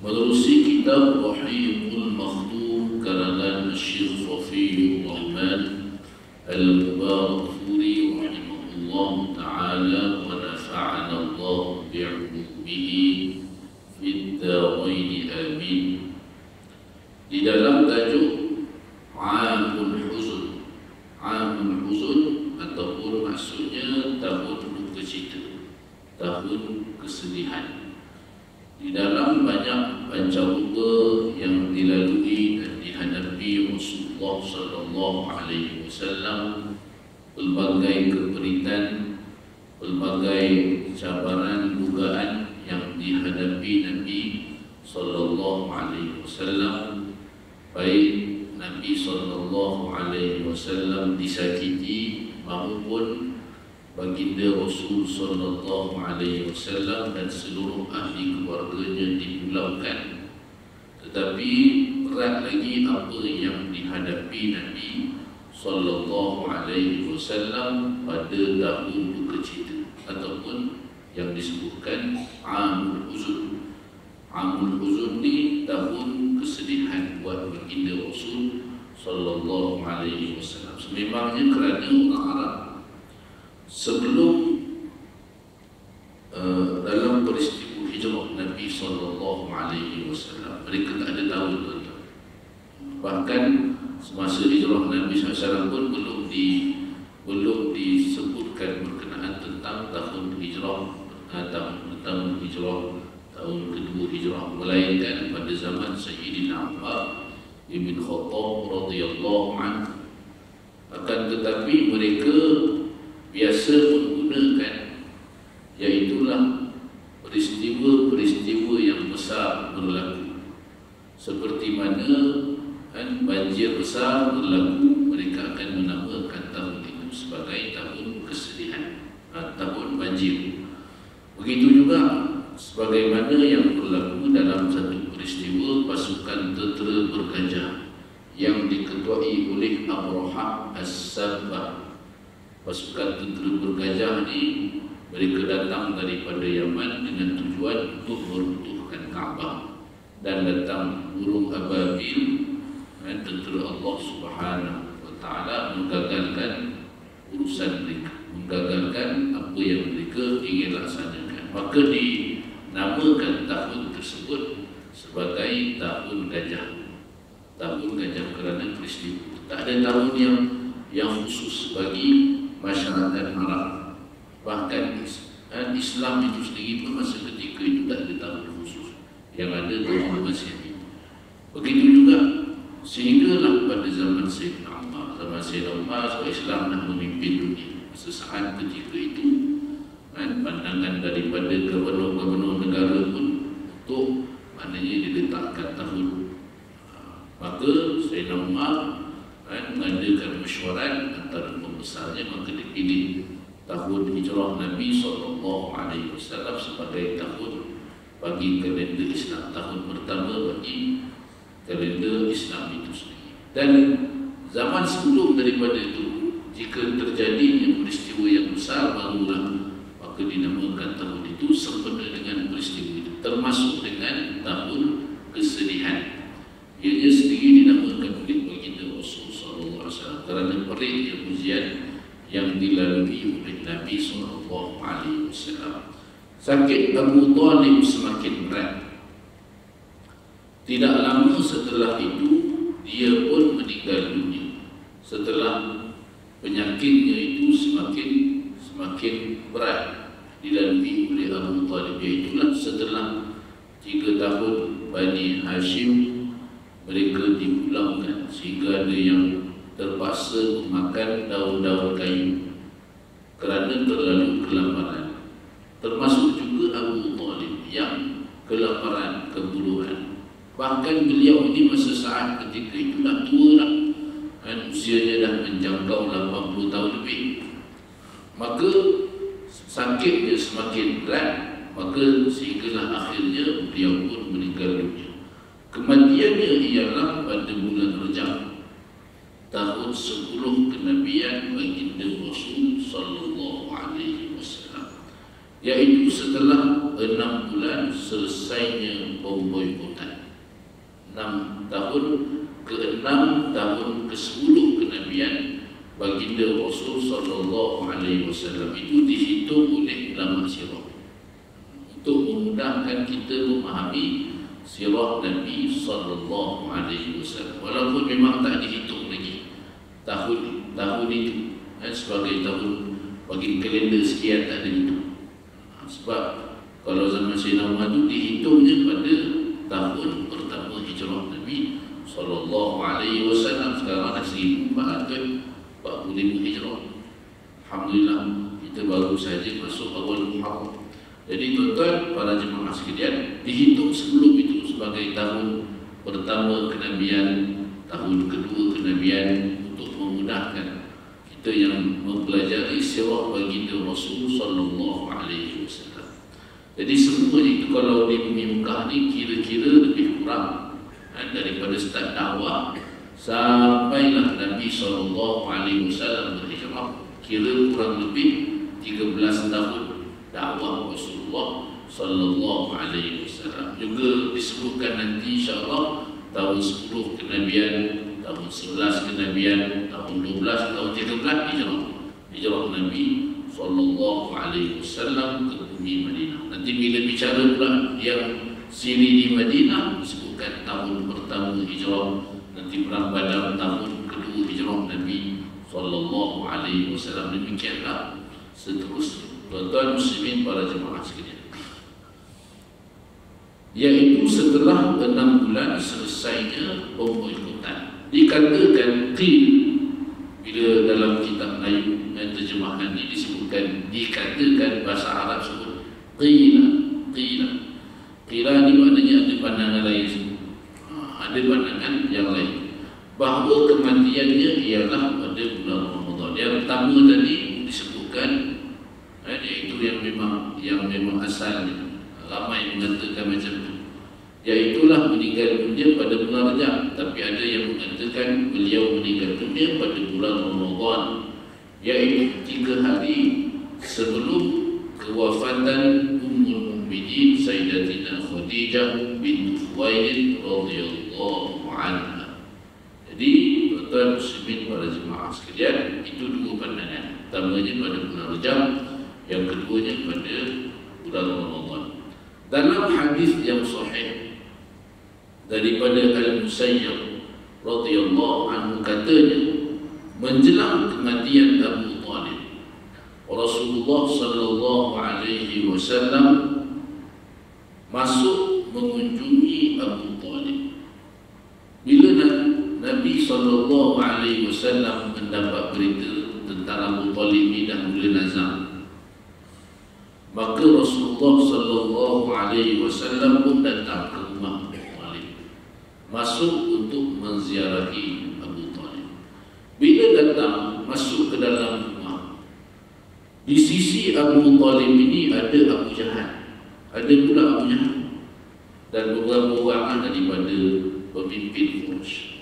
menerusi kitab Rahimul Makhdum karangan Syekh Safiur Rahman Al-Mubarakfuri rahimahullah ta'ala wa nafa'ana Allah bi'ulumihi fid darain amin. Di dalam tajuk Amul Huzun, Amul Huzun ataupun maksudnya tahun duka cita, tahun kesedihan. Di dalam banyak pancaruba yang dilalui dan dihadapi Rasulullah sallallahu alaihi wasallam, pelbagai keperitan, pelbagai cabaran dugaan yang dihadapi Nabi sallallahu alaihi wasallam, baik Nabi sallallahu alaihi wasallam disakiti maupun baginda Rasul sallallahu alaihi wasallam dan seluruh ahli keluarganya dipulaukan. Tetapi berat lagi apa yang dihadapi Nabi sallallahu alaihi wasallam pada tahun duka cita ataupun yang disebutkan Amul Huzun. Amul Huzun ni tahun kesedihan buat baginda Rasul sallallahu alaihi wasallam. Sememangnya kerana orang Arab sebelum dalam peristiwa hijrah Nabi sallallahu alaihi wasallam, mereka tak ada tahu tuan-tuan. Bahkan semasa hijrah Nabi SAW pun belum disebutkan berkenaan tentang tahun hijrah, tahun hijrah, tahun kedua hijrah, melainkan pada zaman Sayyidina Umar ibn Khattab radhiyallahu anhu. Akan tetapi mereka biasa menggunakan iaitulah peristiwa-peristiwa yang besar berlaku, seperti mana banjir besar berlaku, mereka akan menamakan tahun itu sebagai tahun kesedihan, tahun banjir. Begitu juga sebagaimana yang berlaku dalam satu peristiwa pasukan tentera bergajah yang diketuai oleh Abrahah As-Sabbah. Pasukan tentera bergajah ni mereka datang daripada Yaman dengan tujuan untuk meruntuhkan Kaabah, dan datang burung ababil, tentera Allah Subhanahu wa taala, menggagalkan urusan mereka, menggagalkan apa yang mereka ingin laksanakan. Maka dinamakan tahun tersebut sebagai tahun gajah. Tahun gajah kerana peristiwa. Tak ada tahun yang khusus bagi masyarakat Arab. Bahkan Islam itu sendiri pun masa ketika itu tak ada tahun khusus. Yang ada tahun Masehi. Begitu juga sehinggalah pada zaman Sayyidina Umar. Zaman Sayyidina Umar, Islam dah memimpin dunia. Sesaat ketika itu, pandangan daripada gubernur-gubernur negara pun untuk maknanya diletakkan tahun. Maka Sayyidina Umar mengadakan mesyuarat antara pembesarnya, maka dipilih tahun hijrah Nabi SAW sebagai tahun bagi kalender Islam, tahun pertama bagi kalender Islam itu sendiri. Dan zaman sebelum daripada itu, jika terjadinya peristiwa yang besar barulah maka dinamakan tahun itu sempena dengan peristiwa itu, termasuk dengan tahun kesedihan. Ianya sendiri dinamakan oleh baginda Rasul sallallahu alaihi wasallam kerana peritnya ujian yang dilalui oleh Nabi sallallahu alaihi wasallam. Sakit Abu Talib semakin berat. Tidak lama setelah itu dia pun meninggal dunia. Setelah penyakitnya itu semakin berat dilalui oleh Abu Talib, iaitulah setelah 3 tahun Bani Hashim mereka dipulaukan, sehingga ada yang terpaksa memakan daun-daun kayu kerana terlalu kelaparan. Termasuk juga Abu Talib yang kelaparan, keburuan. Bahkan beliau ini masa saat ketika itu dah tua dah, usianya dah menjangkau 80 tahun lebih. Maka sakitnya semakin berat, maka sehinggalah akhirnya beliau pun meninggal dunia. Kematiannya ialah pada bulan Rajab tahun 10 kenabian baginda Rasul sallallahu alaihi wasallam, iaitu setelah 6 bulan selesainya pemboikotan. 6 tahun ke-6 tahun ke-10 kenabian baginda Rasul sallallahu alaihi wasallam itu dihitung oleh ulama sirah untuk memudahkan kita memahami sirah Nabi sallallahu alaihi wasallam. Walaupun memang tak dihitung lagi tahun itu sebagai tahun bagi kalender sekian, tak ada itu. Sebab kalau zaman Sayyidina Umar itu dihitungnya pada tahun pertama hijrah Nabi sallallahu alaihi wasallam. Sekarang ada 1445 hijrah. Alhamdulillah, kita baru saja masuk awal Muharram. Jadi tuan-tuan para jemaah sekalian, dihitung sebelum itu sebagai tahun pertama kenabian, tahun kedua kenabian, untuk memudahkan kita yang mempelajari sirah baginda Rasul sallallahu alaihi wasallam. Jadi semua itu kalau di bumi Mekah ni kira-kira lebih kurang daripada start dakwah sampailah Nabi sallallahu alaihi wasallam berhijrah, kira kurang lebih 13 tahun dakwah Rasulullah sallallahu alaihi wasallam. Juga disebutkan nanti insya-Allah tahun 10 kenabian, tahun 11 kenabian, tahun 12, tahun 13 hijrah Nabi sallallahu alaihi wasallam ke bumi Madinah. Nanti bila bicara pula yang sini di Madinah disebutkan tahun pertama hijrah, nanti perang Badar tahun kedua hijrah Nabi sallallahu alaihi wasallam. Demikianlah seterusnya. Tuan-tuan muslimin para jemaah sekalian, yaitu setelah 6 bulan selesainya pemboikotan. Dikatakan qil, bila dalam kitab Melayu dan terjemahan ini disebutkan, dikatakan bahasa Arab sebut qila. Qila ni maknanya ada pandangan lain, ada pandangan yang lain, bahawa kematiannya ialah pada bulan Ramadan. Yang pertama tadi disebutkan, iaitu yang memang asalnya ramai mengatakan macam itu, iaitulah meninggal dunia pada bulan Rajab. Tapi ada yang mengatakan beliau meninggal dunia pada bulan Ramadan, iaitu 3 hari sebelum kewafatan Ummul Mukminin Sayyidatina Khadijah binti Khuwailid radhiyallahu anha. Jadi tuan-tuan muslimin para jemaah sekalian, itu 2 pandangan. Pertamanya pada bulan Rajab, yang keduanya pada bulan Ramadan. Dalam hadis yang sahih daripada Al-Musayyab radhiyallahu anhu, katanya menjelang kematian Abu Talib, Rasulullah sallallahu alaihi wasallam masuk mengunjungi Abu Talib. Bila Nabi sallallahu alaihi wasallam mendapat berita tentang Abu Talib ini dah mula nazar, maka Rasulullah sallallahu alaihi wasallam pun datang ke rumah Abu Talib, masuk untuk menziarahi Abu Talib. Bila datang masuk ke dalam rumah, di sisi Abu Talib ini ada Abu Jahal, ada pula Abu Jahal dan beberapa orang daripada pemimpin Quraisy.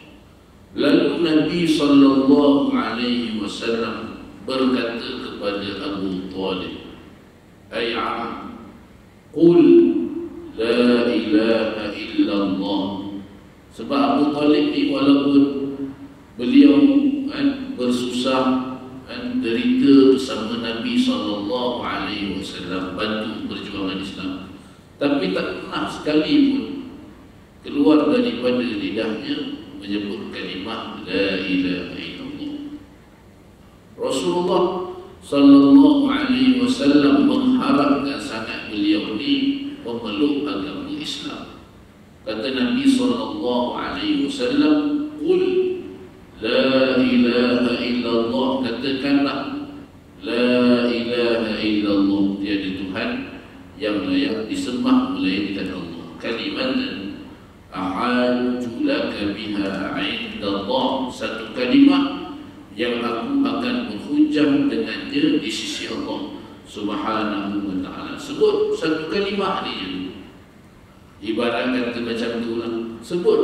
Lalu Nabi sallallahu alaihi wasallam berkata kepada Abu Talib, "Ai am, qul la ilaha illallah." Sebab Abu Talib ni walaupun beliau bersusah derita bersama Nabi sallallahu alaihi wasallam, bantu perjuangan Islam, tapi tak pernah sekali pun keluar daripada lidahnya menyebut kalimah la ilaha illallah. Rasulullah sallallahu alaihi wasallam mengharapkan sangat beliau ni memeluk agama Islam. Kata Nabi sallallahu alaihi wasallam, "Qul la ilaha illallah." Katakanlah la ilaha illallah, tiada Tuhan yang layak disembah melainkan Allah. Kalimatan ahajju laka biha 'inda Allah, satu kalimat yang aku akan berhujjah dengannya di sisi Allah Subhanahu wa ta'ala. Sebut satu kalimat ni, ibaratkan macam tu lah, sebut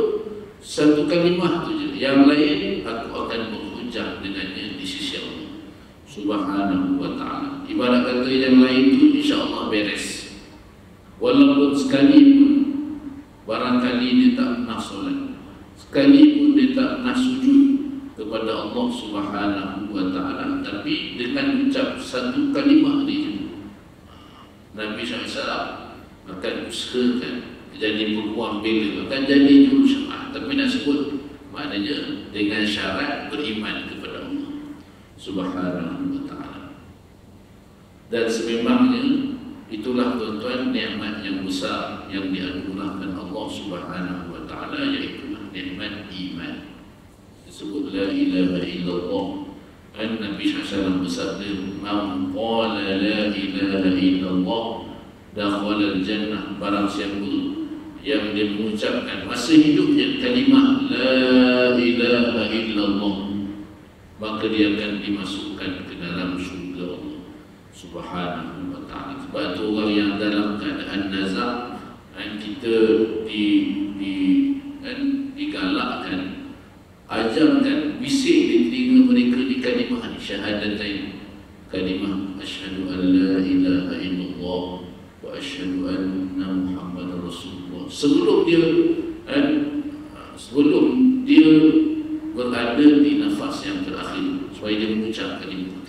satu kalimat tu je, yang lain aku akan berhujjah dengannya di sisi Allah Subhanahu wa ta'ala. Ibarat kata yang lain tu insya-Allah beres. sekalipun barangkali dia tak pernah solat, sekalipun dia tak pernah sujud kepada Allah Subhanahu wa ta'ala, tapi dengan ucap satu kalimah dia, Nabi SAW akan usahakan jadi peluang bila akan jadi jurusyarah. Tapi nak sebut maknanya dengan syarat beriman kepada Allah Subhanahu wa ta'ala. Dan sememangnya itulah tuan-tuan nikmat yang besar yang dianugerahkan Allah Subhanahu wa ta'ala, iaitu nikmat iman. Disebut la ilaha illallah. Nabi SAW bersabda, man qala la ilaha illallah dakhala al-jannah. Barang siapa yang dia mengucapkan masa hidupnya kalimah la ilaha illallah, maka dia akan dimasukkan ke dalam syurga Allah Subhanahu wa ta'ala. Sebab itu orang yang dalam keadaan nazar, kita digalakkan, ajarkan, bisik di telinga mereka di kalimah syahadatain, kalimah asyhadu an la ilaha illallah wa asyhadu anna Muhammadar Rasulullah. Sebelum dia berada di nafas yang terakhir, supaya dia mengucap kalimah.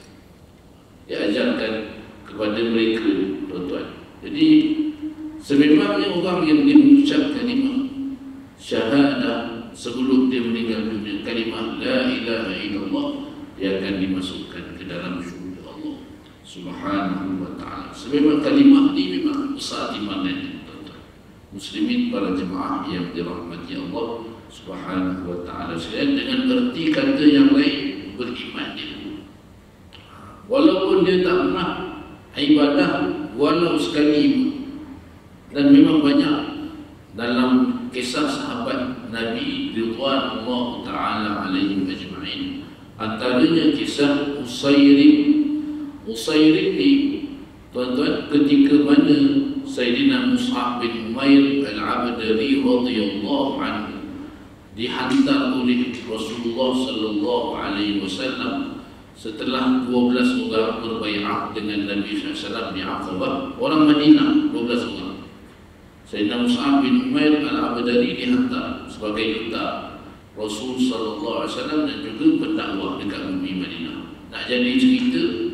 Dia ajarkan kepada mereka, tuan-tuan. Jadi sememangnya orang yang dia mengucap kalimah syahadah sebelum dia meninggal dunia, kalimah la ilaha illallah, dia akan dimasukkan ke dalam syurga Allah Subhanahu wa ta'ala. Sebab kalimah ini memang besar timbangannya, tuan-tuan muslimin, para jemaah yang dirahmati Allah Subhanahu wa ta'ala. Dengan erti kata yang lain, beriman dia, walaupun dia tak pernah ibadah walau sekali pun. Dan memang banyak dalam kisah sahabat Nabi ridwanullah ta'ala alaihim ajma'in, antaranya kisah Usairim ni, tuan-tuan, ketika mana Sayyidina Mus'ab bin Umair al-Abdari radhiyallahu anhu dihantar oleh Rasulullah sallallahu alaihi wasallam setelah 12 orang berbai'ah dengan Nabi SAW di Aqabah. Orang Madinah 12 orang. Sayyidina Mus'ab bin Umair al-Abdari dihantar sebagai duta Rasul sallallahu alaihi wasallam dan juga pendakwah dekat bumi Madinah. Nak jadi cerita,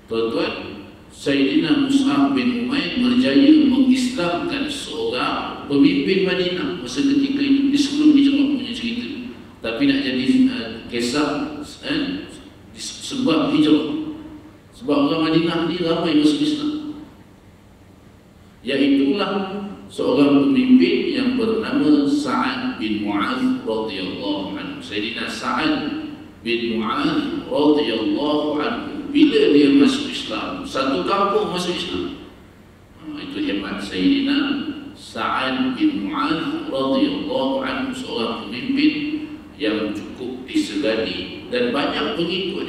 tuan-tuan, Sayyidina Mus'ab bin Umair berjaya mengislamkan seorang pemimpin Madinah masa ketika itu, di sebelum hijrah punya cerita. Tapi nak jadi kisah sebab hijrah, sebab orang Madinah ni ramai masuk Islam. Iaitulah seorang pemimpin yang bernama Sa'ad bin Mu'adh radhiyallahu anhu. Sayyidina Sa'ad bin Mu'adh radhiyallahu anhu, bila dia masuk Islam, satu kampung masuk Islam. Itu hebat Sayyidina Sa'ad bin Mu'adh radhiyallahu anhu, seorang pemimpin yang cukup disegani dan banyak pengikut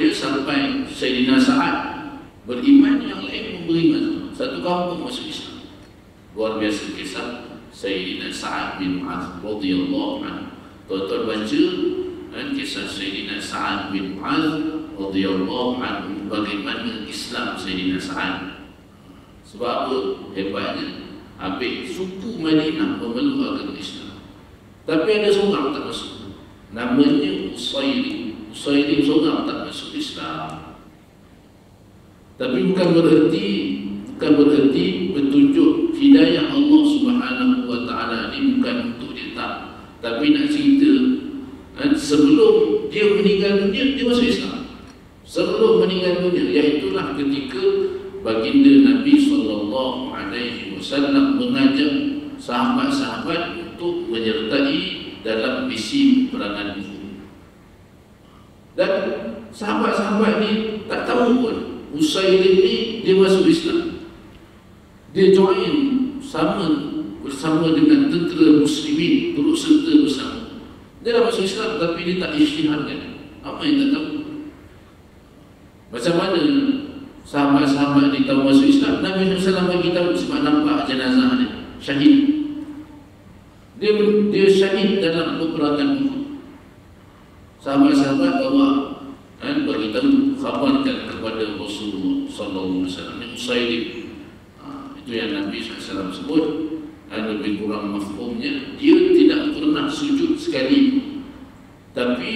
dia sampai Sayyidina Sa'ad beriman, yang lain beriman. Satu kampung masuk Islam. Luar biasa kisah Sayyidina Sa'ad bin Mu'adh radhiyallahu anhu. Tuan-tuan baca kisah Sayyidina Sa'ad bin Mu'adh radhiyallahu anhu, bagaimana Islam Sayyidina Sa'ad. Sebab apa hebatnya? Habis suku Madinah memeluk agama Islam, tapi ada seorang tak masuk, namanya Usairim. Usairim seorang tak masuk Islam. Tapi bukan bererti petunjuk hidayah Allah Subhanahu wa ta'ala ini bukan untuk dia, tak. Tapi nak cerita, sebelum dia meninggal dunia, dia masuk Islam. Sebelum meninggal dunia, iaitulah ketika baginda Nabi SAW mengajak sahabat-sahabat untuk menyertai dalam misi peperangan Uhud. Dan sahabat-sahabat ni tak tahu pun Usairim ni dia masuk Islam. Dia join bersama dengan tentera muslimin, turut serta bersama. Dia dah masuk Islam tapi dia tak isytiharkan. Apa yang tak tahu? Macam mana sahabat-sahabat ni tahu masuk Islam? Nabi SAW bagi tahu sebab nampak jenazah dia syahid. Dia syahid dalam peperangan Uhud. Sahabat-sahabat bawa beritahu, khabarkan kepada Rasulullah sallallahu alaihi wasallam, Usairim Itu yang Nabi SAW sebut. Lebih kurang mafhumnya, dia tidak pernah sujud sekali, tapi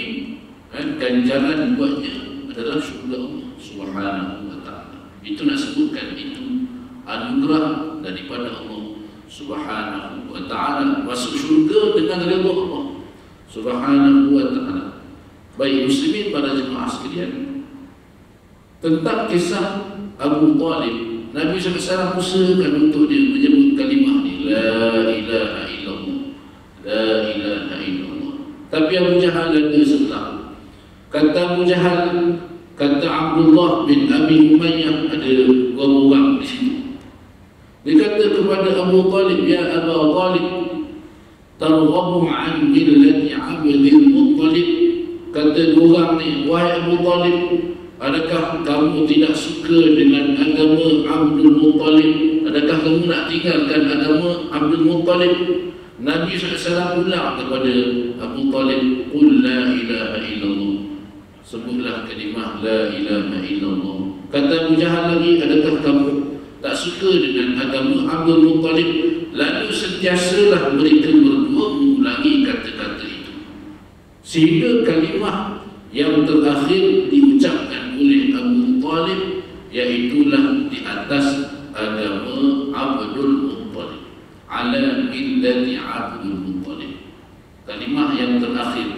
ganjaran buatnya adalah syurga Allah Subhanahu wa ta'ala. Itu nak sebutkan itu anugerah daripada Allah Subhanahu wa ta'ala, masuk syurga dengan redha Allah Subhanahu wa ta'ala. Baik muslimin para jemaah sekalian, tentang kisah Abu Talib, Nabi SAW usahakan untuk dia menyebut kalimah ni, La ilaha illallah, La ilaha illallah. Tapi Abu Jahal ada sebelah. Kata Abu Jahal, kata Abdullah bin Abi Umayyah, ada dua orang di situ. Dia kata kepada Abu Talib, Ya Abu Talib, targhabu an millati Abdul Muttalib. Kata dua orang ni, wahai Abu Talib, adakah kamu tidak suka dengan agama Abdul Muttalib? Adakah kamu nak tinggalkan agama Abdul Muttalib? Nabi SAW ulang kepada Abu Talib, Qul la ilaha illallah. Sebutlah kalimah la ilaha illallah. Kata Abu Jahal lagi, adakah kamu tak suka dengan agama Abdul Muttalib? Lalu sentiasalah mereka berdua mengulangi kata-kata itu, sehingga kalimah yang terakhir diucapkan oleh Abu Talib, iaitulah di atas agama Abdul Muttalib, ala millati Abdul Muttalib. Kalimah yang terakhir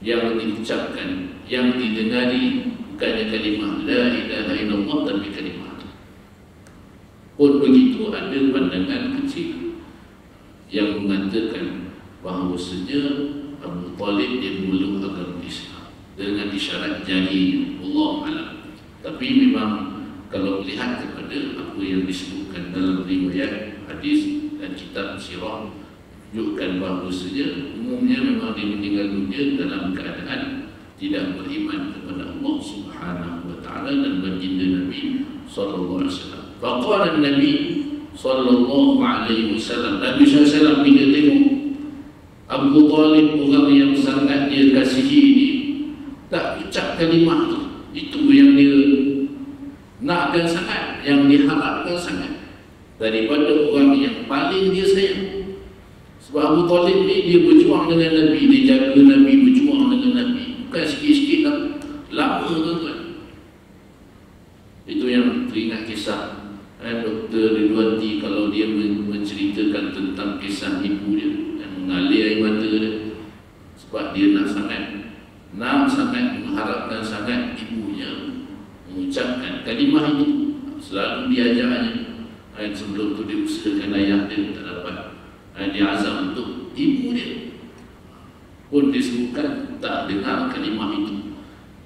yang diucapkan, yang didengari, bukannya kalimah la ilaha illallah, tapi kalimah itu. Pun begitu, ada pandangan kecil yang mengatakan bahawasanya Abu Talib dia memeluk agama Islam dengan isyarat jarinya, Allah alam. Tapi memang kalau melihat kepada apa yang disebutkan dalam riwayat hadis dan kitab sirah, menunjukkan bahawasanya umumnya memang dia meninggal dunia dalam keadaan tidak beriman kepada Allah Subhanahu wa ta'ala dan baginda Nabi sallallahu alaihi wasallam. Faqala Nabi sallallahu alaihi wasallam, Nabi SAW bila tengok Abu Talib, orang yang sangat dia kasihi ini, tak ucap kalimah tu, itu yang dia nakkan sangat, yang diharapkan sangat daripada orang yang paling dia sayang. Sebab Abu Talib ni dia berjuang dengan Nabi, dia jaga Nabi, berjuang dengan Nabi, bukan sikit-sikit lah, lama tuan-tuan. Itu yang teringat kisah Dr. Ridwanti kalau dia menceritakan tentang kisah ibu dia yang mengalir air mata dia, sebab dia nak sangat mengharapkan sangat ibunya mengucapkan kalimah itu. Selalu diajarnya, sebelum tu dia usahakan ayah dia tak dapat, dia azam untuk ibu dia, pun disebutkan tak dengar kalimah itu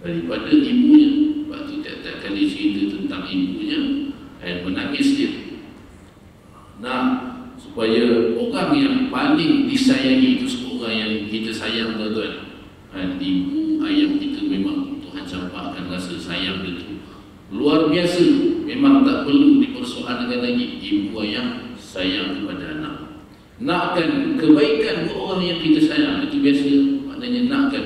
daripada ibunya. Sebab tu tiap-tiap kali cerita tentang ibunya, menangis dia. Nah, supaya orang yang paling disayangi itu seorang yang kita sayang, tuan-tuan. Ibu, ayah kita memang Tuhan campakkan rasa sayang itu luar biasa. Memang tak perlu dipersoalkan lagi. Ibu, ayah sayang kepada anak, nakkan kebaikan buat orang yang kita sayang, itu biasa. Maknanya nakkan,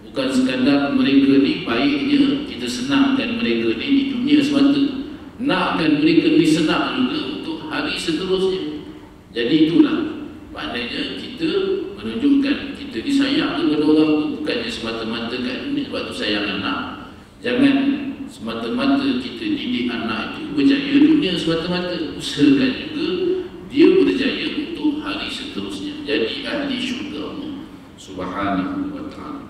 bukan sekadar mereka ni baiknya kita senangkan mereka ni di dunia semata, nakkan mereka ni senang juga untuk hari seterusnya. Jadi itulah maknanya kita menunjukkan kita disayang kepada orang tu, bukannya semata-mata kat dunia. Sebab tu sayang anak, jangan semata-mata kita didik anak itu berjaya dunia semata-mata, usahakan juga dia berjaya untuk hari seterusnya, jadi ahli syurga Allah Subhanahu wa ta'ala.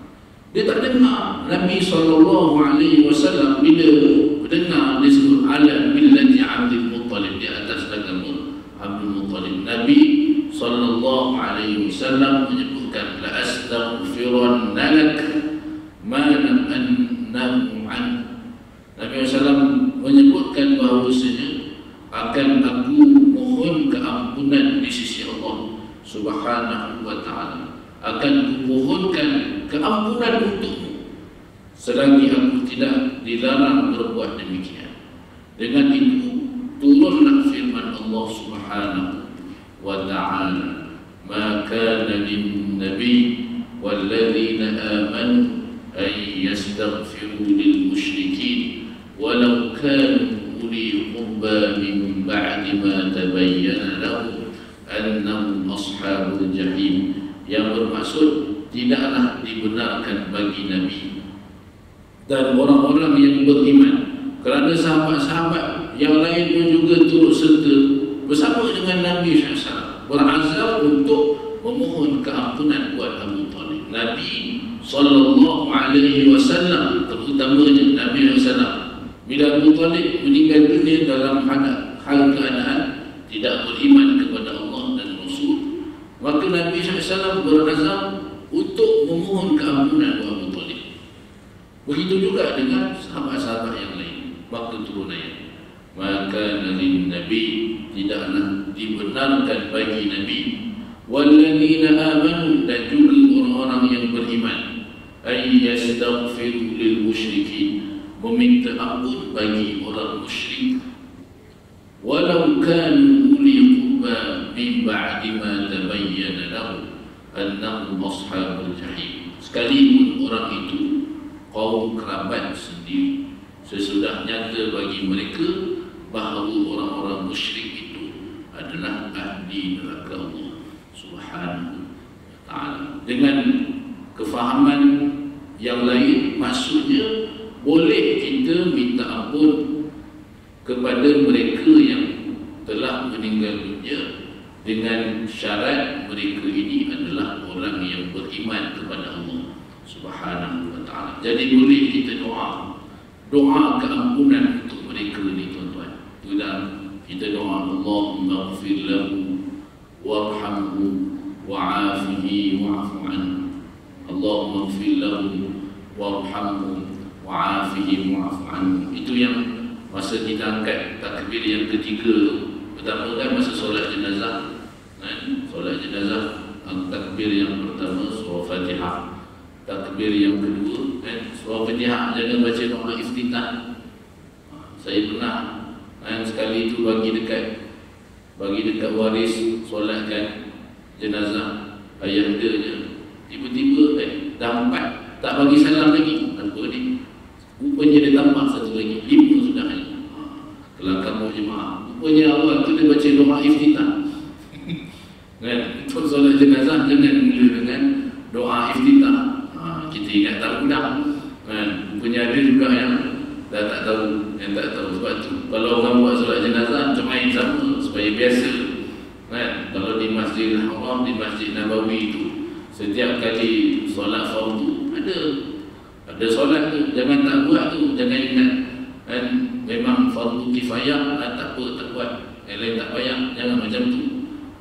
Dia tak dengar Nabi SAW bila dengar disebut ala millati Abdul Muttalib, di atas agama Abdul Muttalib. Nabi SAW menyebutkan la astaghfiranna lak ma lam annahu an. Nabi SAW menyebutkan bahawasanya akan aku mohon keampunan di sisi Allah Subhanahu wa ta'ala, akan kumohonkan keampunan untukmu selagi aku tidak dilarang berbuat demikian. Dengan itu turunlah firman Allah Subhanahu wa ta'ala, ma kana lin nabi wal ladzina amanu an yastaghfiru lil musyrikin walau kanu uli qurba min ba'di ma tabayyana annahum ashabul jahim, yang bermaksud tidaklah dibenarkan bagi Nabi dan orang-orang yang beriman, kerana sahabat-sahabat yang lain pun juga turut serta bersama dengan Nabi SAW berazam untuk memohon keampunan buat Abu Talib. Nabi SAW, terutamanya Nabi SAW, bila Abu Talib meninggal dunia dalam hal keadaan tidak beriman kepada Allah dan Rasul, maka Nabi SAW berazam untuk memohon keampunan buat Abu Talib. Begitu juga dengan sahabat-sahabat yang lain. Maka turunannya, maka Nabi tidaklah dibenarkan bagi Nabi walladzina amanu, dan juga orang-orang yang beriman, ay yastaghfiru lil musyrikin, meminta ampun bagi orang musyrik, walau kanu uli qurba min ba'di ma tabayyana lahu annahum ashabul jahim, sekalipun orang itu kaum kerabat sendiri, sesudah nyata bagi mereka bahawa orang-orang musyrik itu adalah ahli neraka Allah Subhanahu wa ta'ala. Dengan kefahaman yang lain, maksudnya boleh kita minta ampun kepada mereka yang telah meninggal dunia dengan syarat mereka ini adalah orang yang beriman kepada Allah Subhanahu wa ta'ala. Jadi boleh kita doa keampunan untuk mereka ni, tuan-tuan. Itulah kita doa, Allahumma ighfir lahu warhamhu wa'afihi wa'fu anhu. Allahumma ighfir lahu warhamhu wa'afihi wa'fu anhu. Itu yang masa kita angkat takbir yang ketiga tu. Pertama kan masa solat jenazah, solat jenazah, takbir yang pertama surah Fatihah. Takbir yang kedua surah Fatihah, jangan baca doa iftitah. Saya pernah sekali itu bagi dekat waris solatkan jenazah ayah dia, tiba-tiba dah 4 tak bagi salam lagi. Apa ni? Rupanya dia tambah satu lagi, 5 sudah. Kelakar mau jemaah, rupanya awal tu dia baca doa iftitah. Kan? Untuk solat jenazah jangan mula dengan doa iftitah. Kita ingat tak mudah. Rupanya ada juga yang dah tak tahu, yang tak tahu. Sebab tu kalau orang buat solat jenazah macam main sama supaya biasa. Kalau di Masjidil Haram, di Masjid Nabawi itu, setiap kali solat fardu ada solat tu, jangan tak buat tu, jangan ingat memang fardu kifayah, tak apa tak buat, yang lain tak payah, jangan macam tu.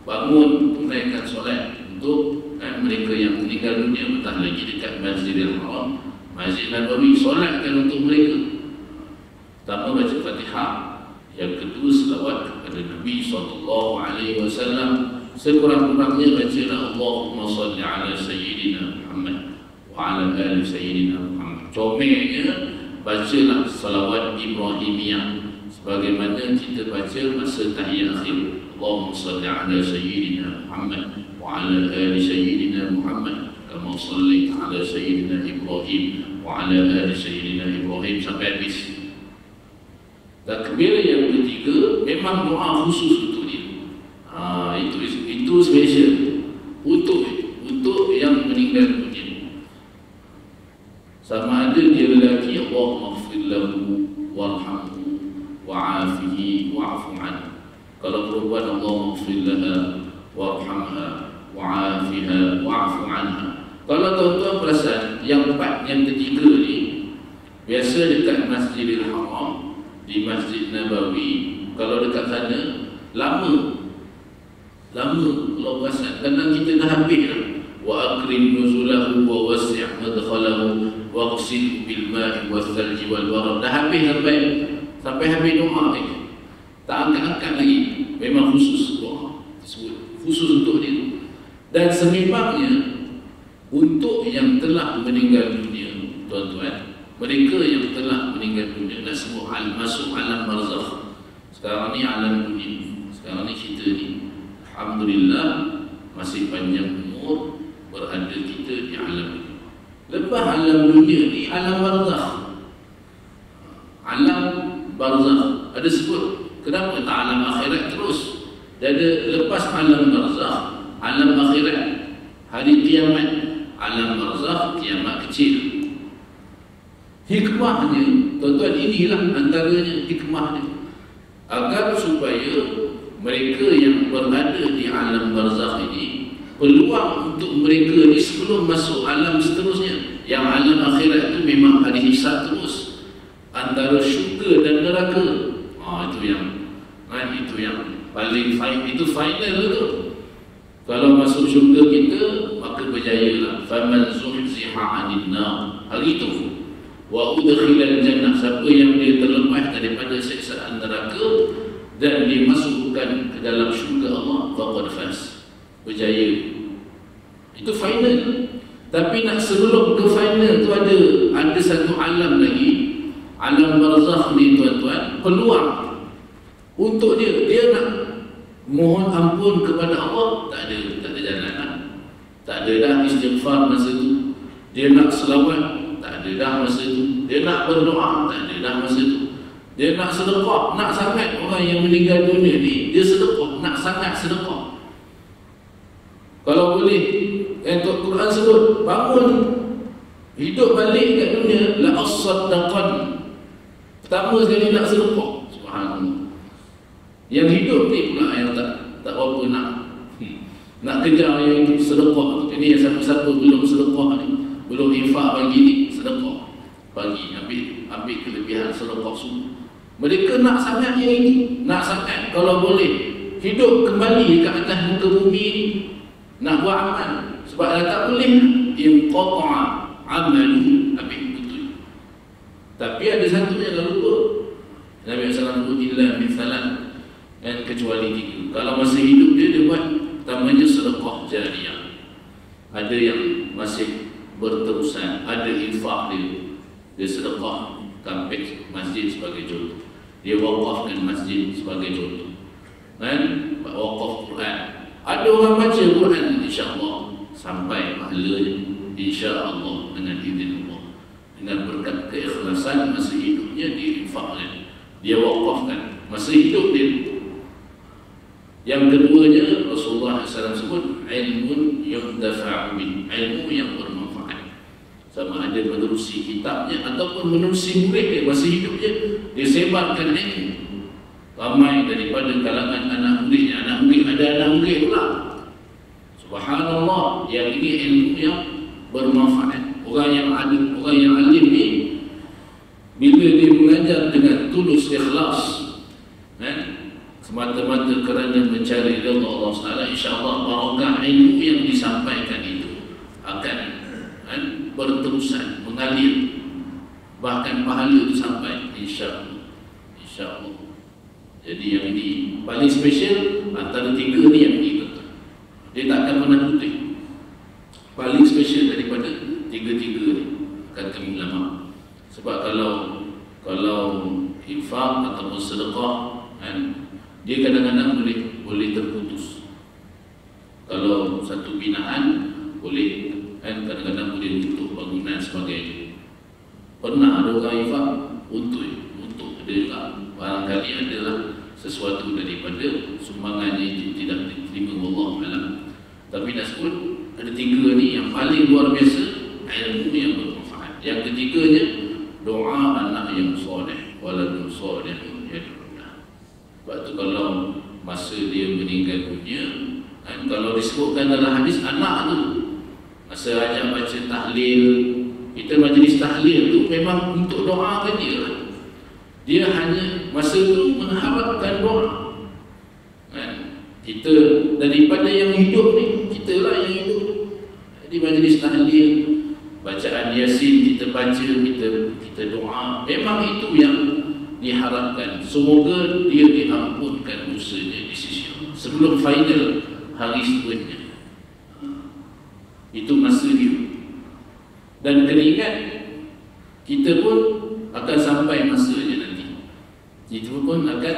Bangun tunaikan solat untuk mereka yang meninggal dunia, betah lagi dekat Masjidil Haram, Masjid Nabawi, solatkan untuk mereka. Pertama baca Fatihah, yang kedua selawat kepada Nabi SAW, sekurang-kurangnya bacalah Allahumma salli ala Sayyidina Muhammad wa ala ali Sayyidina Muhammad. Comeknya bacalah salawat Ibrahimiyah sebagaimana kita baca masa tahiyat akhir, Allahumma salli ala Sayyidina Muhammad wa ala ali Sayyidina Muhammad kama sallaita ala Sayyidina Ibrahim wa ala ali Sayyidina Ibrahim sampai habis. Takbir yang ketiga memang doa khusus untuk dia. Itu special untuk yang meninggal dunia. Sama ada dia lelaki, Allahumma ighfir lahu warhamhu wa'afihi wa'fu anhu. Kalau perempuan, Allahumma ighfir laha warhamha wa'afiha wa'fu anha. Kalau tuan-tuan perasan yang ketiga ni, biasa dekat Masjidil Haram, di Masjid Nabawi, kalau dekat sana lama kalau perasan, kadang kita dah habis dah. Wa akrim nuzulahu wa wasi' madkhalahu wa ghsil bil ma'i wal thalji wal barad. Dah habis sampai habis doa ni, tak angkat-angkat lagi. Memang khusus doa tersebut, khusus untuk dia. Dan sememangnya untuk yang telah meninggal dunia, tuan-tuan, mereka yang telah meninggal dunia dah semua masuk alam barzakh. Sekarang ni alam dunia, sekarang ni kita ni alhamdulillah masih panjang umur, berada kita di alam dunia. Lepas alam dunia ni alam barzakh. Alam barzakh ada sebut, kenapa tak alam akhirat terus? Jadi lepas alam barzakh, alam akhirat, hari kiamat, alam barzakh, kiamat kecil. Hikmahnya, tuan-tuan, inilah antaranya hikmahnya, agar supaya mereka yang berada di alam barzakh ini, peluang untuk mereka ni sebelum masuk alam seterusnya, yang alam akhirat itu memang ada hisab terus antara syurga dan neraka. Itu yang paling itu final tu. Kalau masuk syurga kita, maka berjayalah. Faman zuhziha 'anil nar, hari itu, wa udkhilal jannah, siapa yang dia terlepas daripada siksaan neraka dan dimasukkan ke dalam syurga Allah, faqad faz, berjaya. Itu final. Tapi nak sebelum ke final tu ada satu alam lagi, alam barzakh ni tuan-tuan, peluang untuk dia nak mohon ampun kepada Allah, tak ada jalan. Tak ada dah istighfar masa tu. Dia nak selawat, tak ada dah masa tu. Dia nak berdoa, tak ada dah masa tu. Dia nak sedekah, nak sangat orang yang meninggal dunia ni, dia sedekah, nak sangat sedekah. Kalau boleh, yang Quran sebut, bangun hidup balik kat dunia, la as-saddaqan. Pertama sekali nak sedekah. Subhanallah. Yang hidup ni pula yang tak apa nak kejar yang sedekah. Ini yang siapa-siapa belum sedekah ni, belum infak pagi ni, sedekah pagi, ambil kelebihan sedekah semua. Mereka nak sangat yang ini, nak sangat kalau boleh hidup kembali ke atas muka bumi ni, nak buat amal. Sebab dah tak boleh, inqata'a amalu, habis betul. Tapi ada satu yang dah lupa. Nabi SAW sebut illa min salat, dan kecuali 3. Kalau masih hidup dia buat, pertamanya sedekah jariyah. Ada yang masih berterusan, ada infak dia sedekah kampek masjid sebagai contoh, dia wakafkan masjid sebagai contoh, kan? Wakaf Quran. Ada orang baca Quran, insya-Allah sampai pahalanya, insya-Allah, dengan izin Allah, dengan berkat keikhlasan masa hidupnya dia infakkan, dia wakafkan masa hidup dia. Yang keduanya, Rasulullah SAW sebut ilmun yudafa'u bih, ilmu yang bermanfaat. Sama ada menerusi kitabnya ataupun menerusi murid dia masa hidupnya, dia sebarkan ilmu. Ramai daripada kalangan anak muridnya, ada anak murid pula. Subhanallah, yang ini ilmu yang bermanfaat. Orang yang alim ni, bila dia mengajar dengan tulus ikhlas, semata-mata kerana mencari ridha Allah SWT, insya-Allah barakah ilmu yang disampaikan itu akan berterusan, mengalir, bahkan pahala itu sampai, insya-Allah. Insya-Allah. Jadi yang ini paling special antara 3 ni, yang ini betul. Dia tak akan pernah putih. Paling special daripada 3 ni, kata ulama. Sebab kalau infak ataupun sedekah, dia kadang-kadang boleh terputus. Kalau satu binaan boleh, kadang-kadang boleh tutup bangunan sebagainya. Pernah ada orang infak untuk dia juga barangkali adalah sesuatu daripada sumbangannya itu tidak diterima Allah alam. Tapi nak sebut ada 3 ni yang paling luar biasa, ilmu yang bermanfaat. Yang ketiganya, doa anak yang soleh, waladun solehun yad'u. Sebab tu kalau masa dia meninggal dunia, kalau disebutkan dalam hadis anak tu, masa ajak baca tahlil, kita majlis tahlil tu memang untuk doakan dia. Dia hanya masa tu mengharapkan doa. Kita daripada yang hidup ni, kita lah yang hidup. Di majlis tahlil, bacaan Yasin kita baca, kita doa, memang itu yang diharapkan. Semoga dia diampunkan dosanya di sisi Allah sebelum final hari seterusnya. Itu masa dia. Dan teringat kita pun akan sampai masanya nanti. Kita pun akan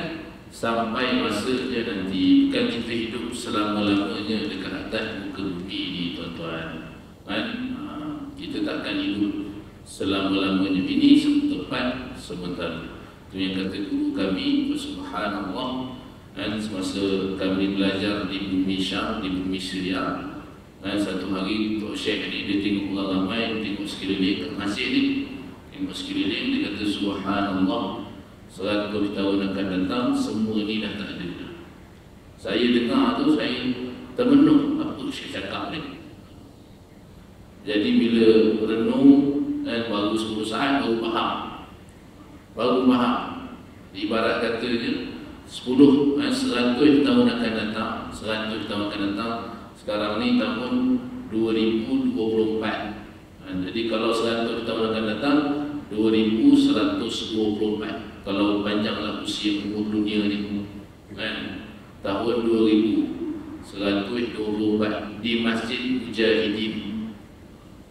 sampai masanya nanti. Bukan kita hidup selama-lamanya dekat atas muka bumi ni, tuan-tuan. Kita takkan hidup selama-lamanya. Ini tempat sementara. Itu yang kata guru kami, subhanallah, semasa kami belajar di bumi Syam, di bumi Syria, satu hari Tok Syekh ni dia tengok orang ramai, tengok sekeliling kat masjid ni, tengok sekeliling, dia kata subhanallah, 100 tahun akan datang semua ni dah tak ada. Saya dengar tu, saya termenung apa Syekh cakap ni. Jadi bila renung baru 10 saat baru faham. Ibarat katanya 100 tahun akan datang, 100 tahun akan datang. Sekarang ni tahun 2024. Jadi kalau 100 tahun akan datang 2124. Kalau panjanglah usia umur dunia ni tahun 2124 di Masjid Mujahidin.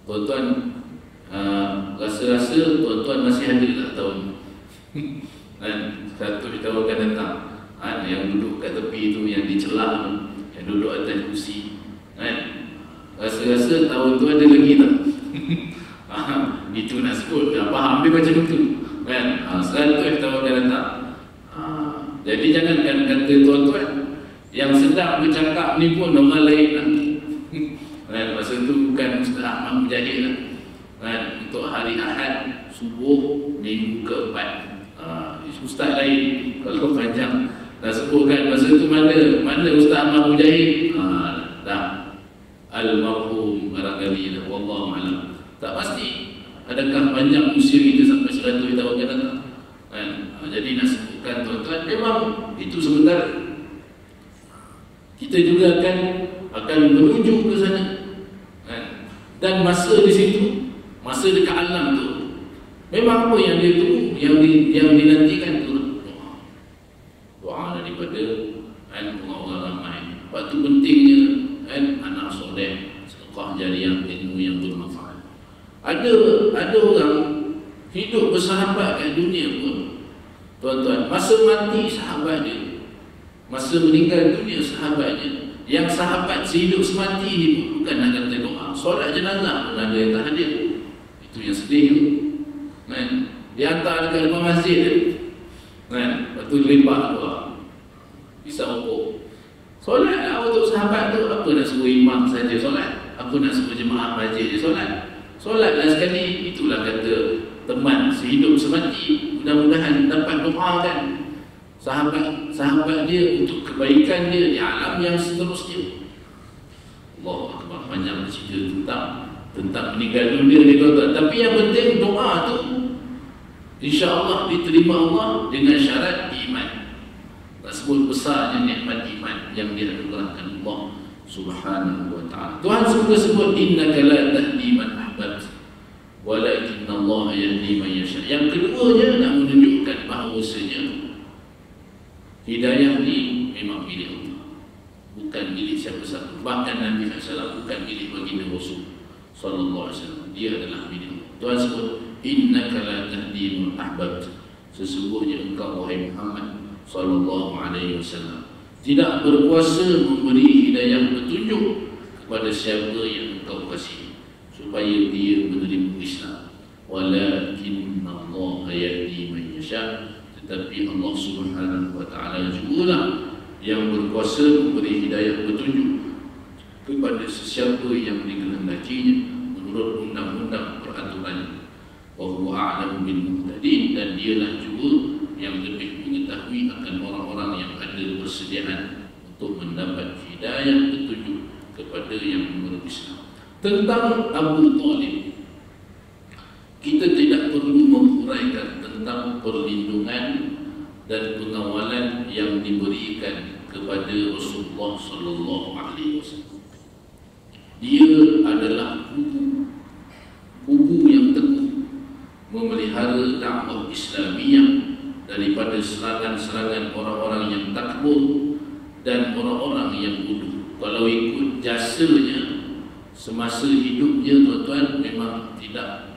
Tuan-tuan rasa-rasa tuan-tuan masih ada tak tahun 100 tahun akan datang. Yang duduk kat tepi tu, yang dicelah tu, yang duduk atas kursi, rasa-rasa tahun tu ada lagi tak? Itu nak sebut, faham dia macam tu 100 tahun akan datang. Jadi jangankan kata tuan-tuan, yang sedang bercakap ni pun orang lain lah. Masa tu bukan Ustaz Ahmad Mujahid lah. Untuk hari Ahad subuh minggu ke-4, Ustaz lain. Kalau panjang dah sebutkan masa tu mana Ustaz Ahmad Mujahid, dah almarhum barangkali dah, wallahu a'lam. Tak pasti adakah panjang usia kita sampai 100 tahun akan datang. Jadi nak sebutkan tuan-tuan, memang itu sebentar. Kita juga akan menuju ke sana. Dan masa di situ, masa dekat alam tu, memang apa yang dia tunggu, yang dinantikan tu doa daripada orang-orang ramai. Sebab tu pentingnya anak soleh, sedekah jariah, ilmu yang bermanfaat. Ada orang hidup bersahabat kat dunia pun, tuan-tuan, masa mati sahabat dia, masa meninggal dunia sahabatnya. Yang sahabat sehidup semati ni pun bukan nak kata doa, solat jenazah pun ada yang tak hadir. Itu yang sedih tu. Dia hantar dekat depan masjid tu, lepas tu lepak doa, pisau rokok. Solat lah untuk sahabat tu. Apa nak suruh imam saja solat? Apa nak suruh jemaah masjid je solat? Solatlah sekali. Itulah kata teman sehidup semati. Mudah-mudahan dapat doa kan sahabat dia untuk kebaikan dia di alam yang seterusnya. Allah Akbar, panjang cerita tentang meninggal dunia ni tuan-tuan. Tapi yang penting doa tu insya-Allah diterima Allah dengan syarat iman. Tak sebut besarnya nikmat iman yang dianugerahkan Allah Subhanahu wa taala. Tuhan suka sebut innaka la tahdi man ahbabta walakinna Allah yahdi man yasha. Yang keduanya nak menunjukkan bahawasanya hidayah ni memang milik Allah, bukan milik siapa-siapa. Bahkan Nabi SAW bukan milik baginda Rasul sallallahu alaihi wasallam, dia adalah milik Allah. Tuhan sebut innaka la tahdi man ahbabta, sesungguhnya engkau wahai Muhammad sallallahu alaihi wasallam tidak berkuasa memberi hidayah petunjuk kepada siapa yang engkau kasihi supaya dia menerima Islam. Walakinna Allah yahdi man yasha, tetapi Allah Subhanahu wa taala jugalah yang berkuasa memberi hidayah petunjuk kepada sesiapa yang dikehendakinya menurut undang-undang peraturannya. Wa huwa a'lamu bil muhtadin, dan dialah juga yang lebih mengetahui akan orang-orang yang ada persediaan untuk mendapat hidayah petunjuk kepada yang memeluk Islam. Tentang Abu Talib, kita tidak perlu menguraikan tentang perlindungan dan pengawalan yang diberikan kepada Rasulullah sallallahu alaihi wasallam. Dia adalah kubu yang teguh memelihara dakwah Islamiyah daripada serangan-serangan orang-orang yang takbur dan orang-orang yang bodoh. Kalau ikut jasanya semasa hidupnya tuan-tuan, memang tidak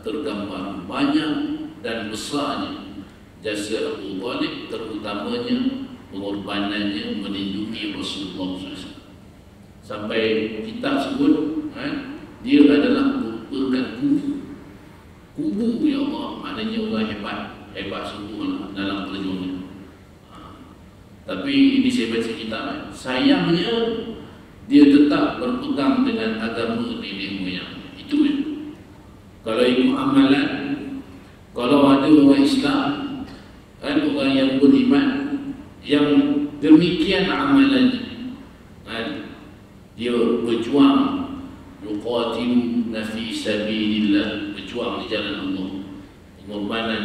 tergambar banyak dan besarnya jasa Abu Talib, terutamanya pengorbanannya melindungi Rasulullah SAW. Sampai kitab sebut dia adalah merupakan kubu ya Allah, maknanya orang hebat sungguh dalam perjuangan. Tapi ini saya baca kitab, sayangnya dia tetap berpegang dengan agama nenek moyang. Itu ya. Kalau itu amalan, kalau ada orang Islam, orang yang beriman, yang demikian amalannya, dia berjuang, yuqatiluna fi sabilillah, berjuang di jalan Allah, pengorbanan,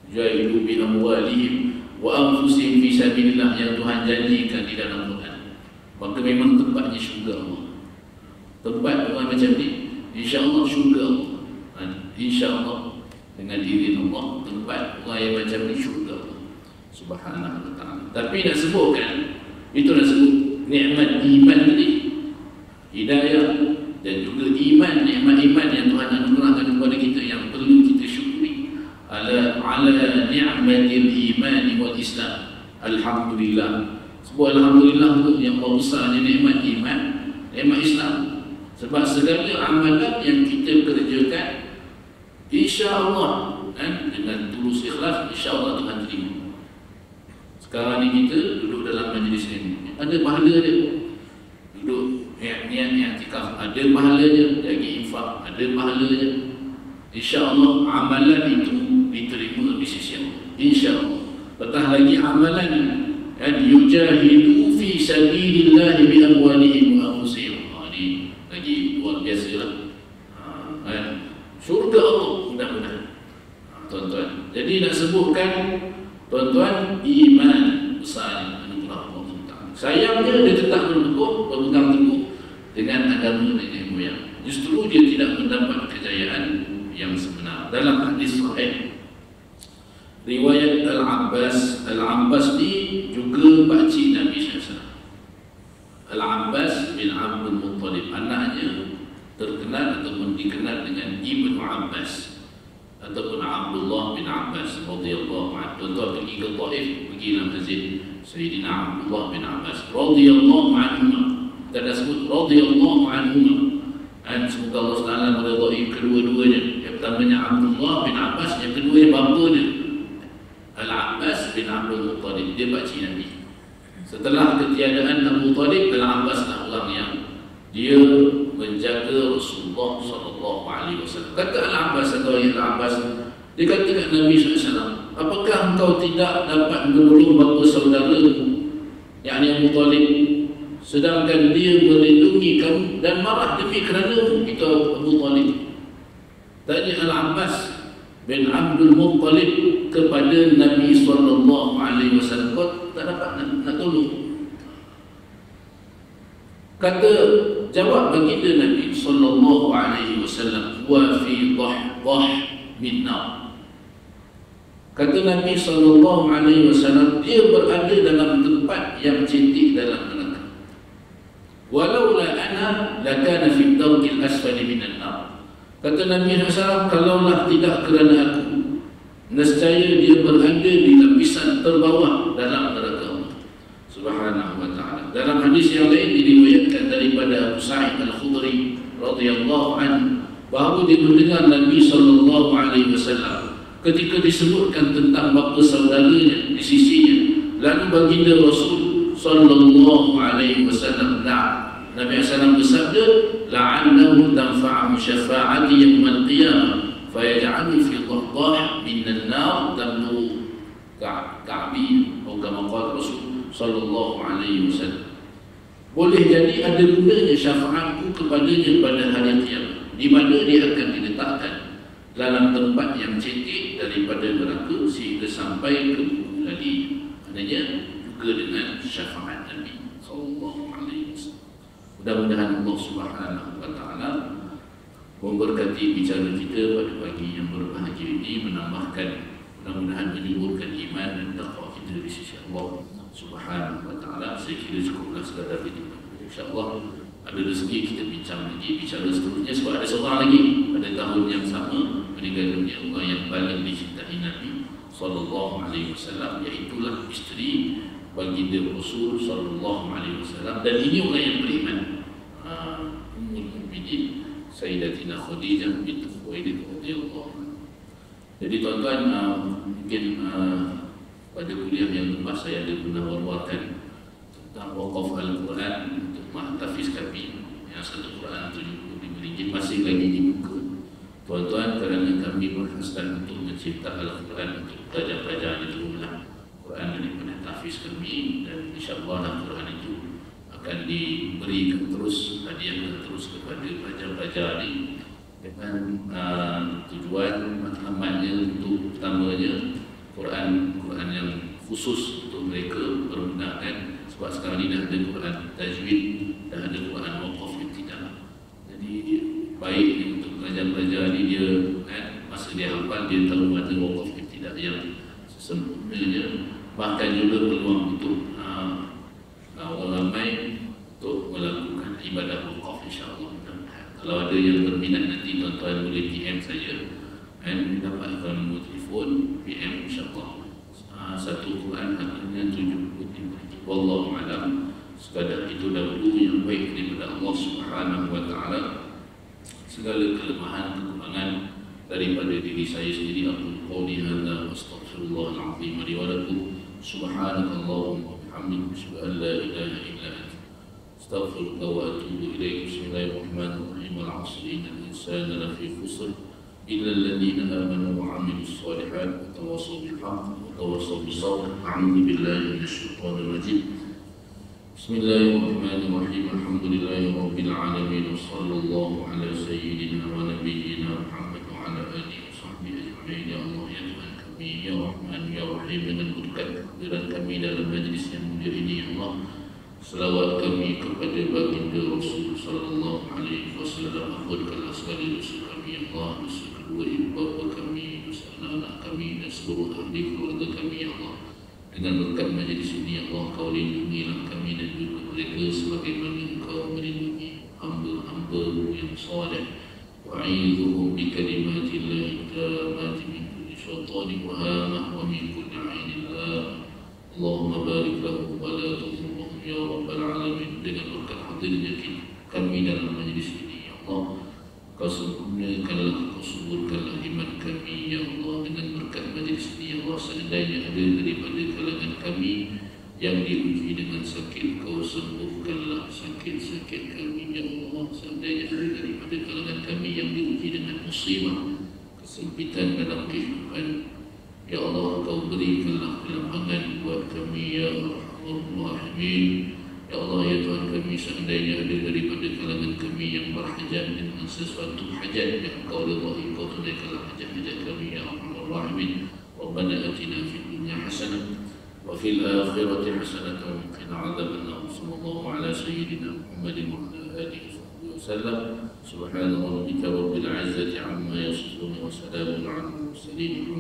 jahidu bi amwalihim wa anfusihim fi sabilillah, yang Tuhan janjikan di dalam Quran. Maka memang tempatnya syurga Allah. Tempat orang macam ni, insya-Allah syurga Allah. Insya-Allah dengan izin Allah, tempat orang yang macam ni syurga Allah Subhanahu wa taala. Tapi nak sebutkan, itu nak sebut nikmat iman tadi, hidayah dan juga iman, nikmat iman yang Tuhan anugerahkan kepada kita yang perlu kita syukuri. Ala ni'matil iman wal Islam. Alhamdulillah. Sebuah alhamdulillah tu yang besarnya nikmat iman, nikmat Islam. Sebab segala amalan yang kita kerjakan, insya-Allah dengan tulus ikhlas, insya-Allah Tuhan terima. Sekarang ni kita duduk dalam majlis ini, ada pahala dia. Duduk niat i'tikaf, ada pahalanya. Lagi infak, ada pahalanya. Insya-Allah amalan itu diterima di sisi Allah, insya-Allah. Petah lagi amalan yujahidu fi sabilillah bi amwalihim wa anfusihim. Ini lagi luar biasa lah. Syurga Allah mudah-mudahan, tuan-tuan. Jadi nak sebutkan, tuan-tuan, iman besar anugerah Allah Taala. Sayangnya dia tetap berpegang teguh dengan agama nenek moyang. Justru dia tidak mendapat kejayaan yang sebenar. Dalam hadis sahih riwayat Al-Abbas ni juga pakcik Nabi SAW. Al-Abbas bin Abdul Muttalib, anaknya terkenal ataupun dikenal dengan Ibnu Abbas ataupun Abdullah bin Abbas radhiyallahu anhu. Tuan-tuan pergi ke Taif, pergilah masjid Sayyidina Abdullah bin Abbas radhiyallahu anhu. Dan disebut radhiyallahu anhu. Dan semoga Allah Taala meridai kedua-duanya. Yang pertamanya Abdullah bin Abbas, yang kedua bapanya Al-Abbas bin Abdul Muttalib, dia pakcik Nabi. Setelah ketiadaan Abu Talib, Al-Abbas lah orang yang dia menjaga Rasulullah SAW. Kata Al-Abbas atau Al-Abbas, dia kata kat Nabi SAW, apakah engkau tidak dapat menolong bapa saudara, yakni Abu Talib, sedangkan dia melindungi kamu dan marah demi kerana itu Abu Talib. Tanya Al-Abbas bin Abdul Muttalib kepada Nabi SAW, kau tak dapat nak tolong? Kata, jawab baginda Nabi SAW, wa fi dhah min nar. Kata Nabi SAW, dia berada dalam tempat yang cetek dalam neraka. Walaula ana lakana fi dawkil asfali minan nar. Kata Nabi SAW, kalaulah tidak kerana aku, nescaya dia berada di lapisan terbawah dalam neraka Allah Subhanahu wa taala. Dalam hadis yang lain diriwayatkan daripada Abu Sa'id Al-Khudri radhiyallahu anhu bahawa dia mendengar Nabi SAW ketika disebutkan tentang bapa saudaranya di sisinya, lalu baginda Rasul sallallahu alaihi wasallam, Nabi SAW bersabda, la'annahu tanfa'ahu syafa'ati yawmal qiyamah fayaj'alni fi dhah minan nar tamlu ka'bi, atau kama qala Rasul sallallahu alaihi wasallam. Boleh jadi ada gunanya syafaatku kepadanya pada hari kiamat, di mana dia akan diletakkan dalam tempat yang cetek daripada neraka sehingga sampai ke bumi lagi. Maknanya juga dengan syafaat Nabi sallallahu alaihi wasallam. Mudah-mudahan Allah Subhanahu wa taala memberkati bicara kita pada pagi yang berbahagia ini, menambahkan, mudah-mudahan menyuburkan iman dan takwa kita di sisi Allah Subhanahu wa taala. Saya kira cukuplah sekadar itu. Insya-Allah ada rezeki kita bincang lagi, bicara seterusnya, sebab ada seorang lagi pada tahun yang sama meninggal dunia, orang yang paling dicintai Nabi sallallahu alaihi wasallam, iaitulah isteri baginda Rasul sallallahu alaihi wasallam, dan ini orang yang beriman, Ummul Mukminin Sayyidatina Khadijah binti Khuwailid radhiyallahu anha. Jadi tuan-tuan, mungkin pada kuliah yang lepas saya ada pernah war-warkan tentang wakaf Al-Quran untuk mahtafiz kami yang satu Quran RM75 masih lagi dibuka. Tuan-tuan, kerana kami berhasrat untuk mencipta Al-Quran untuk pelajar-pelajar di rumah Quran daripada tahfiz kami, dan insyaAllah Al-Quran itu akan diberikan terus, hadiahkan terus kepada pelajar-pelajar ini dengan tujuan matlamatnya untuk pertamanya Quran yang khusus untuk mereka pergunakan, sebab sekarang ini dah ada Quran tajwid, dah ada Quran waqaf ibtidah. Jadi baik untuk pelajar-pelajar ini dia masa dia hafal dia tahu ada waqaf ibtidah yang sesungguhnya, bahkan juga peluang untuk orang ramai untuk melakukan ibadah waqaf insya-Allah. Kalau ada yang berminat nanti tuan-tuan boleh PM saya dan dapat nombor telefon PM insya-Allah. Satu Quran harganya RM75. Wallahu a'lam. Sekadar itu dahulu yang baik daripada Allah Subhanahu wa taala. Segala kelemahan kekurangan daripada diri saya sendiri, aku qouli hadza astaghfirullahal azim li wa lakum. Subhanakallahumma wa bihamdika asyhadu an la ilaha illa anta astaghfiruka wa atubu ilaik. Bismillahirrahmanirrahim. Al-'asr innal insana lafi khusr illa alladhina amanu wa 'amilus shalihat wa tawassaw bil haqq wa tawassaw bis sabr. A'udzu billahi minasy syaithanir rajim. Bismillahirrahmanirrahim. Alhamdulillahi rabbil alamin. Wassallallahu ala sayyidina wa nabiyyina Muhammad wa ala alihi wa sahbihi ajma'in. Ya Allah, ya Tuhan kami, ya Rahman, ya Rahim, dengan berkat kehadiran kami dalam majlis yang mulia ini, ya Allah, selawat kami kepada baginda Rasul sallallahu alaihi wasallam. Ampunkanlah segala dosa kami, ya Allah, dosa kedua ibu bapa kami, dosa anak-anak kami dan seluruh ahli keluarga kami, ya Allah. Dengan berkat majlis ini, ya Allah, Kau lindungilah kami dan juga mereka sebagaimana Engkau melindungi hamba-hamba-Mu yang saleh. Wa'idzuhum bi kalimatillahi tammati min kulli syaitanin wa hamah wa min kulli 'ainin lam. Allahumma barik lahum wa la tudhurhum ya rabbal alamin. Dengan berkat hadirnya kami dalam majlis ini, ya Allah, Kau sempurnakanlah, Kau suburkanlah iman kami, ya Allah. Dengan berkat majlis ini, ya Allah, seandainya ada daripada kalangan kami yang diuji dengan sakit, Kau sembuhkanlah sakit-sakit kami, ya Allah. Seandainya ada daripada kalangan kami yang diuji dengan musibah, kesempitan dalam kehidupan, ya Allah, Kau berikanlah kelapangan buat kami, ya Arhamar Rahimin. Ya Allah, ya Tuhan kami, seandainya ada daripada kalangan kami yang berhajat dengan sesuatu hajat yang Kau ridhai, Kau tunaikanlah hajat-hajat kami, ya Arhamar Rahimin. Rabbana atina fid dunya hasanah wa fil akhirati hasanah wa qina adzabannar. Sallallahu ala sayyidina Muhammadin wa ala alihi wa sallam. Subhana rabbika rabbil izzati amma yasifun wa salamun alal mursalin.